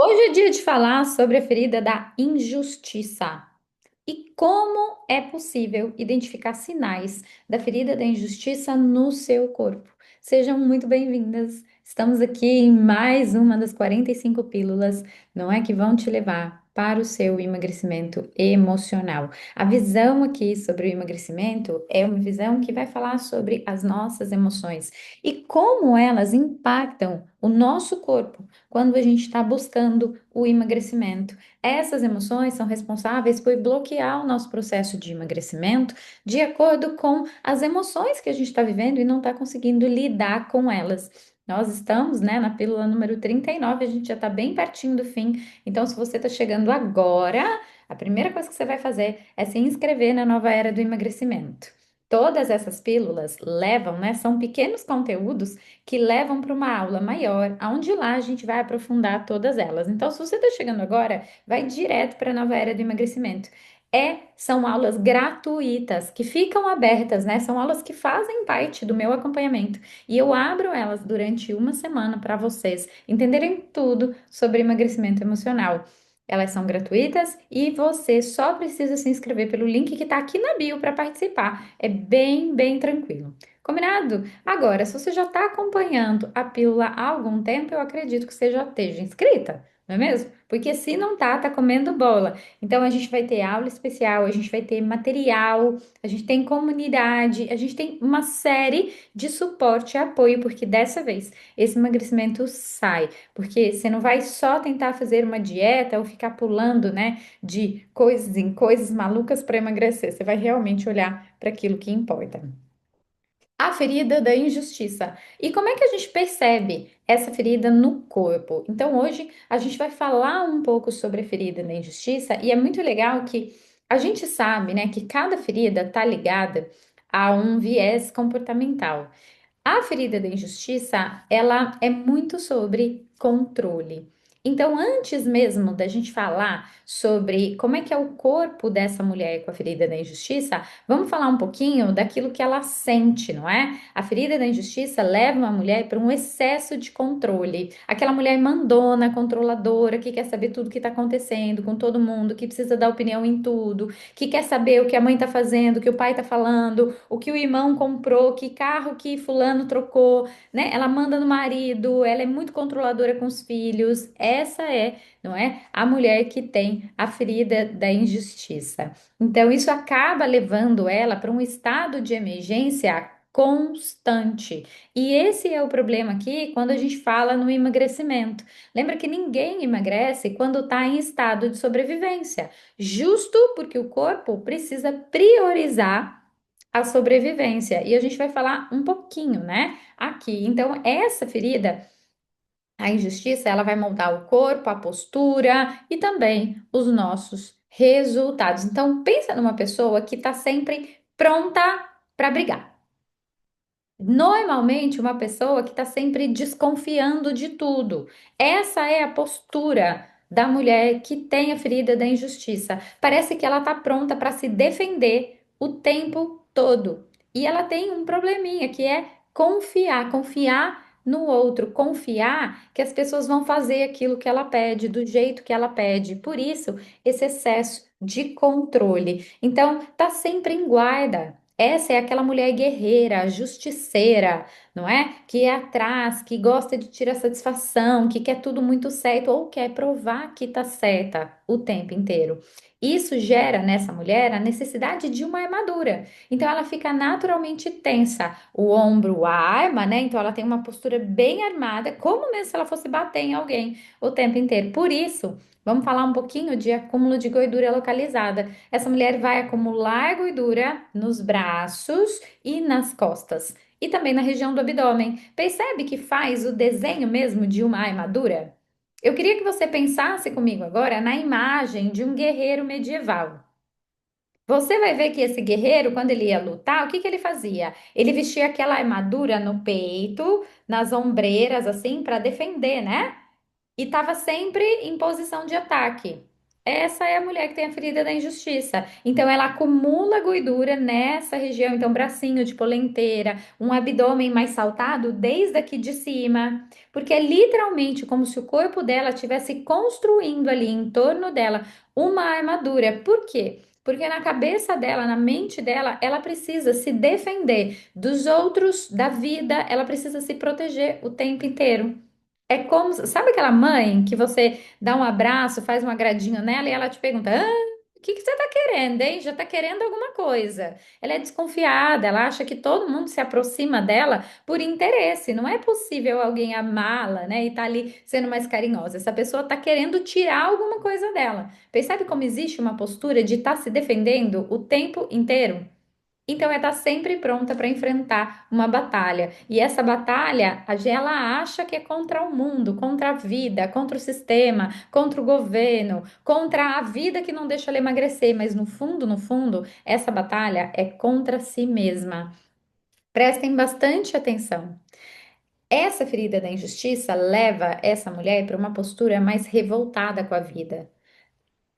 Hoje é dia de falar sobre a ferida da injustiça e como é possível identificar sinais da ferida da injustiça no seu corpo. Sejam muito bem-vindas. Estamos aqui em mais uma das 45 pílulas, não é que vão te levar para o seu emagrecimento emocional. A visão aqui sobre o emagrecimento é uma visão que vai falar sobre as nossas emoções e como elas impactam o nosso corpo quando a gente está buscando o emagrecimento. Essas emoções são responsáveis por bloquear o nosso processo de emagrecimento de acordo com as emoções que a gente está vivendo e não está conseguindo lidar com elas. Nós estamos, né, na pílula número 39, a gente já está bem pertinho do fim. Então, se você está chegando agora, a primeira coisa que você vai fazer é se inscrever na nova era do emagrecimento. Todas essas pílulas levam, né, são pequenos conteúdos que levam para uma aula maior, onde lá a gente vai aprofundar todas elas. Então, se você está chegando agora, vai direto para a nova era do emagrecimento. São aulas gratuitas que ficam abertas, né? São aulas que fazem parte do meu acompanhamento e eu abro elas durante uma semana para vocês entenderem tudo sobre emagrecimento emocional. Elas são gratuitas e você só precisa se inscrever pelo link que está aqui na bio para participar. É bem tranquilo. Combinado? Agora, se você já está acompanhando a pílula há algum tempo, eu acredito que você já esteja inscrita, não é mesmo? Porque se não tá, tá comendo bola. Então, a gente vai ter aula especial, a gente vai ter material, a gente tem comunidade, a gente tem uma série de suporte e apoio, porque dessa vez esse emagrecimento sai. Porque você não vai só tentar fazer uma dieta ou ficar pulando, né, de coisas em coisas malucas para emagrecer. Você vai realmente olhar para aquilo que importa. A ferida da injustiça. E como é que a gente percebe essa ferida no corpo? Então, hoje a gente vai falar um pouco sobre a ferida da injustiça e é muito legal que a gente sabe, né, que cada ferida está ligada a um viés comportamental. A ferida da injustiça, ela é muito sobre controle. Então, antes mesmo da gente falar sobre como é que é o corpo dessa mulher com a ferida da injustiça, vamos falar um pouquinho daquilo que ela sente, não é? A ferida da injustiça leva uma mulher para um excesso de controle. Aquela mulher mandona, controladora, que quer saber tudo que está acontecendo com todo mundo, que precisa dar opinião em tudo, que quer saber o que a mãe está fazendo, o que o pai está falando, o que o irmão comprou, que carro que fulano trocou, né? Ela manda no marido, ela é muito controladora com os filhos. Essa é, não é, a mulher que tem a ferida da injustiça. Então, isso acaba levando ela para um estado de emergência constante. E esse é o problema aqui quando a gente fala no emagrecimento. Lembra que ninguém emagrece quando está em estado de sobrevivência, justo porque o corpo precisa priorizar a sobrevivência. E a gente vai falar um pouquinho, né, aqui. Então, essa ferida, a injustiça, ela vai moldar o corpo, a postura e também os nossos resultados. Então, pensa numa pessoa que está sempre pronta para brigar. Normalmente, uma pessoa que está sempre desconfiando de tudo. Essa é a postura da mulher que tem a ferida da injustiça. Parece que ela está pronta para se defender o tempo todo. E ela tem um probleminha que é confiar no outro, confiar que as pessoas vão fazer aquilo que ela pede, do jeito que ela pede. Por isso, esse excesso de controle. Então, tá sempre em guarda. Essa é aquela mulher guerreira, justiceira, não é? Que é atrás, que gosta de tirar satisfação, que quer tudo muito certo ou quer provar que tá certa o tempo inteiro. Isso gera nessa mulher a necessidade de uma armadura. Então ela fica naturalmente tensa, o ombro, a arma, né? Então ela tem uma postura bem armada, como mesmo se ela fosse bater em alguém o tempo inteiro. Por isso, vamos falar um pouquinho de acúmulo de gordura localizada. Essa mulher vai acumular gordura nos braços e nas costas, e também na região do abdômen. Percebe que faz o desenho mesmo de uma armadura? Eu queria que você pensasse comigo agora na imagem de um guerreiro medieval. Você vai ver que esse guerreiro, quando ele ia lutar, o que que ele fazia? Ele vestia aquela armadura no peito, nas ombreiras, assim, para defender, né? E estava sempre em posição de ataque. Essa é a mulher que tem a ferida da injustiça. Então, ela acumula gordura nessa região. Então, bracinho de polenteira, um abdômen mais saltado desde aqui de cima. Porque é literalmente como se o corpo dela estivesse construindo ali em torno dela uma armadura. Por quê? Porque na cabeça dela, na mente dela, ela precisa se defender dos outros, da vida, ela precisa se proteger o tempo inteiro. É como, sabe aquela mãe que você dá um abraço, faz um agradinho nela e ela te pergunta: o que que você tá querendo, hein? Já tá querendo alguma coisa. Ela é desconfiada, ela acha que todo mundo se aproxima dela por interesse. Não é possível alguém amá-la, né? E tá ali sendo mais carinhosa. Essa pessoa tá querendo tirar alguma coisa dela. Percebe como existe uma postura de estar se defendendo o tempo inteiro? Então, é estar sempre pronta para enfrentar uma batalha. E essa batalha, ela acha que é contra o mundo, contra a vida, contra o sistema, contra o governo, contra a vida que não deixa ela emagrecer. Mas no fundo, essa batalha é contra si mesma. Prestem bastante atenção. Essa ferida da injustiça leva essa mulher para uma postura mais revoltada com a vida.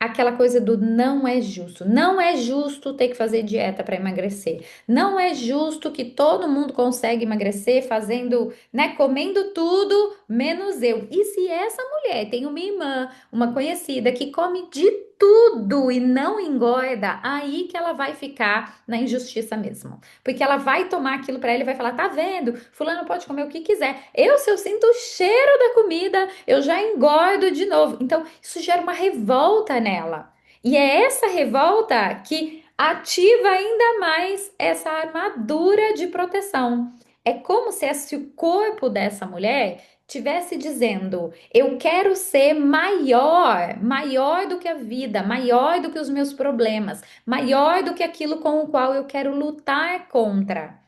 Aquela coisa do não é justo. Não é justo ter que fazer dieta para emagrecer. Não é justo que todo mundo consegue emagrecer fazendo, né, comendo tudo, menos eu. E se essa mulher tem uma irmã, uma conhecida que come de tudo e não engorda, aí que ela vai ficar na injustiça mesmo. Porque ela vai tomar aquilo para ela e vai falar: tá vendo? Fulano pode comer o que quiser. Eu, se eu sinto o cheiro da comida, eu já engordo de novo. Então, isso gera uma revolta nela. E é essa revolta que ativa ainda mais essa armadura de proteção. É como se o corpo dessa mulher tivesse dizendo: eu quero ser maior, maior do que a vida, maior do que os meus problemas, maior do que aquilo com o qual eu quero lutar contra.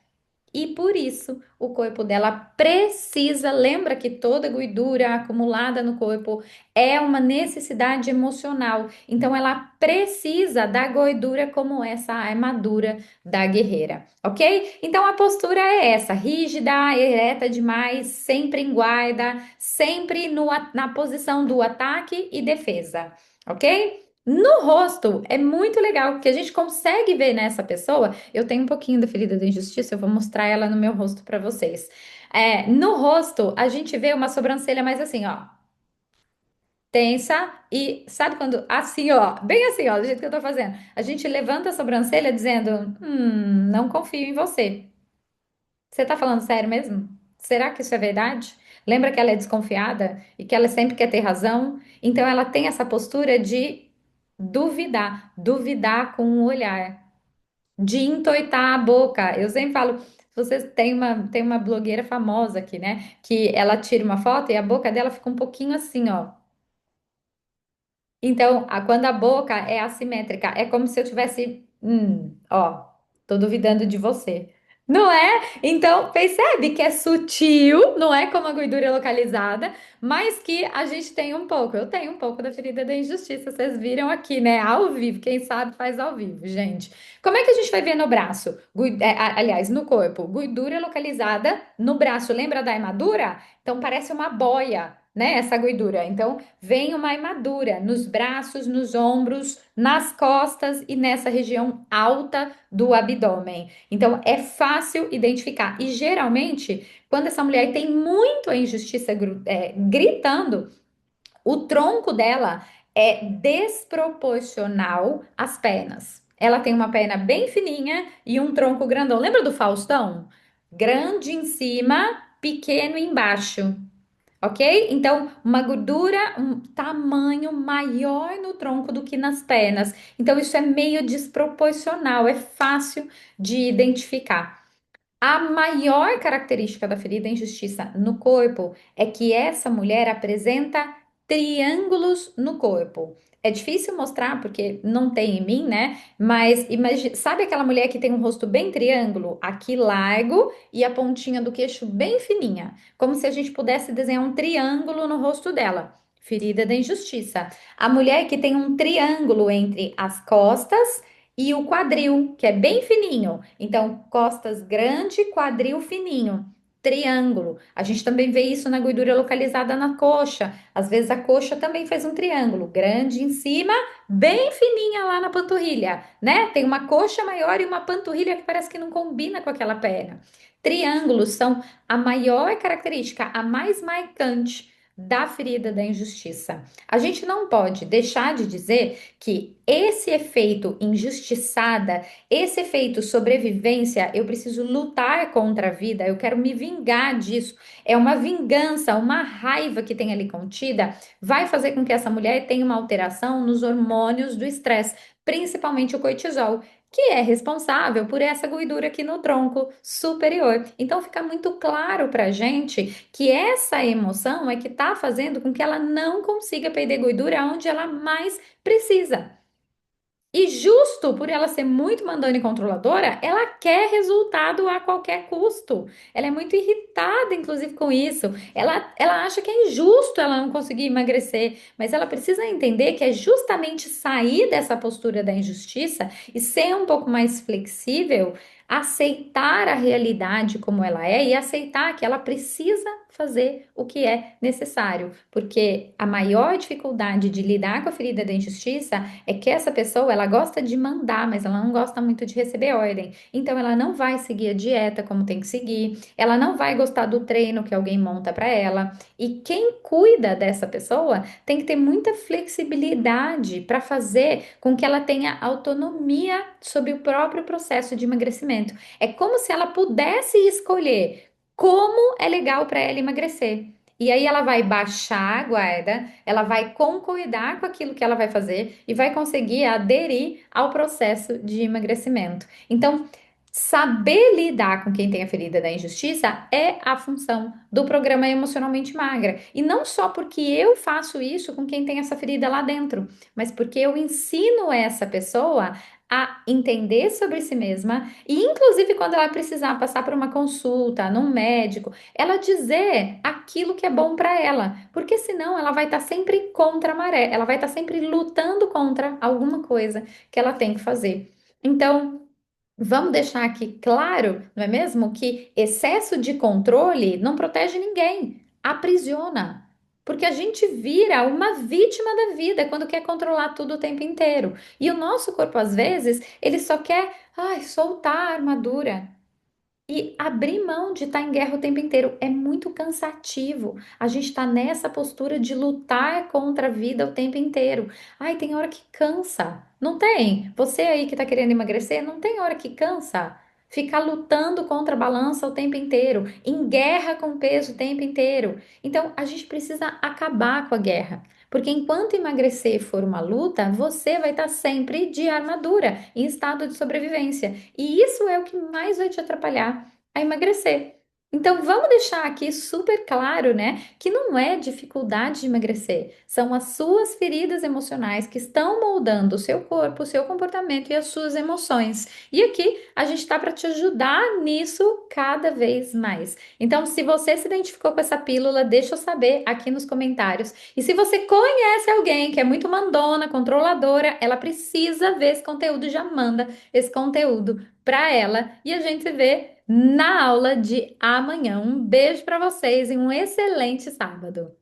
E por isso, o corpo dela precisa, lembra que toda gordura acumulada no corpo é uma necessidade emocional. Então, ela precisa da gordura como essa armadura da guerreira, ok? Então, a postura é essa: rígida, ereta demais, sempre em guarda, sempre na posição do ataque e defesa, ok? No rosto é muito legal, porque a gente consegue ver nessa pessoa. Eu tenho um pouquinho da ferida da injustiça, eu vou mostrar ela no meu rosto para vocês. No rosto, a gente vê uma sobrancelha mais assim, ó, tensa e sabe quando assim, ó, bem assim, ó, do jeito que eu tô fazendo. A gente levanta a sobrancelha dizendo: não confio em você. Você tá falando sério mesmo? Será que isso é verdade? Lembra que ela é desconfiada e que ela sempre quer ter razão? Então ela tem essa postura de duvidar, duvidar com o olhar, de entortar a boca. Eu sempre falo, vocês tem uma blogueira famosa aqui, né? Que ela tira uma foto e a boca dela fica um pouquinho assim, ó. Então, quando a boca é assimétrica, é como se eu tivesse, ó, tô duvidando de você. Não é? Então, percebe que é sutil, não é como a gordura localizada, mas que a gente tem um pouco. Eu tenho um pouco da ferida da injustiça, vocês viram aqui, né? Ao vivo, quem sabe faz ao vivo, gente. Como é que a gente vai ver no braço? Aliás, no corpo, gordura localizada no braço. Lembra da armadura? Então, parece uma boia, né? Essa gordura. Então, vem uma armadura nos braços, nos ombros, nas costas e nessa região alta do abdômen. Então, é fácil identificar. E geralmente, quando essa mulher tem muito a injustiça gritando, o tronco dela é desproporcional às pernas. Ela tem uma perna bem fininha e um tronco grandão. Lembra do Faustão? Grande em cima, pequeno embaixo. Ok? Então, uma gordura, um tamanho maior no tronco do que nas pernas. Então, isso é meio desproporcional, é fácil de identificar. A maior característica da ferida injustiça no corpo é que essa mulher apresenta triângulos no corpo. É difícil mostrar porque não tem em mim, né? Mas sabe aquela mulher que tem um rosto bem triângulo, aqui largo e a pontinha do queixo bem fininha, como se a gente pudesse desenhar um triângulo no rosto dela. Ferida da injustiça. A mulher que tem um triângulo entre as costas e o quadril, que é bem fininho. Então, costas grande, quadril fininho. triângulo. A gente também vê isso na gordura localizada na coxa. Às vezes a coxa também faz um triângulo, grande em cima, bem fininha lá na panturrilha, né? Tem uma coxa maior e uma panturrilha que parece que não combina com aquela perna. Triângulos são a maior característica, a mais marcante da ferida da injustiça. A gente não pode deixar de dizer que esse efeito injustiçada, esse efeito sobrevivência, eu preciso lutar contra a vida, eu quero me vingar disso, é uma vingança, uma raiva que tem ali contida, vai fazer com que essa mulher tenha uma alteração nos hormônios do estresse, principalmente o cortisol, que é responsável por essa gordura aqui no tronco superior. Então fica muito claro para a gente que essa emoção é que está fazendo com que ela não consiga perder gordura onde ela mais precisa. E justo por ela ser muito mandona e controladora, ela quer resultado a qualquer custo. Ela é muito irritada, inclusive, com isso. Ela acha que é injusto ela não conseguir emagrecer, mas ela precisa entender que é justamente sair dessa postura da injustiça e ser um pouco mais flexível, aceitar a realidade como ela é e aceitar que ela precisa fazer o que é necessário, porque a maior dificuldade de lidar com a ferida da injustiça é que essa pessoa, ela gosta de mandar, mas ela não gosta muito de receber ordem. Então, ela não vai seguir a dieta como tem que seguir, ela não vai gostar do treino que alguém monta para ela. E quem cuida dessa pessoa tem que ter muita flexibilidade para fazer com que ela tenha autonomia sobre o próprio processo de emagrecimento. É como se ela pudesse escolher como é legal para ela emagrecer. E aí ela vai baixar a guarda, ela vai concordar com aquilo que ela vai fazer e vai conseguir aderir ao processo de emagrecimento. Então, saber lidar com quem tem a ferida da injustiça é a função do programa Emocionalmente Magra. E não só porque eu faço isso com quem tem essa ferida lá dentro, mas porque eu ensino essa pessoa a entender sobre si mesma e, inclusive, quando ela precisar passar por uma consulta num médico, ela dizer aquilo que é bom para ela, porque senão ela vai estar sempre contra a maré, ela vai estar sempre lutando contra alguma coisa que ela tem que fazer. Então, vamos deixar aqui claro, não é mesmo, que excesso de controle não protege ninguém, aprisiona. Porque a gente vira uma vítima da vida quando quer controlar tudo o tempo inteiro. E o nosso corpo, às vezes, ele só quer, ai, soltar a armadura. E abrir mão de estar em guerra o tempo inteiro é muito cansativo. A gente está nessa postura de lutar contra a vida o tempo inteiro. Ai, tem hora que cansa. Não tem? Você aí que está querendo emagrecer, não tem hora que cansa? Ficar lutando contra a balança o tempo inteiro, em guerra com o peso o tempo inteiro. Então, a gente precisa acabar com a guerra. Porque enquanto emagrecer for uma luta, você vai estar sempre de armadura, em estado de sobrevivência. E isso é o que mais vai te atrapalhar a emagrecer. Então, vamos deixar aqui super claro, né, que não é dificuldade de emagrecer, são as suas feridas emocionais que estão moldando o seu corpo, o seu comportamento e as suas emoções. E aqui a gente está para te ajudar nisso cada vez mais. Então, se você se identificou com essa pílula, deixa eu saber aqui nos comentários. E se você conhece alguém que é muito mandona, controladora, ela precisa ver esse conteúdo, já manda esse conteúdo para ela e a gente se vê na aula de amanhã. Um beijo para vocês e um excelente sábado.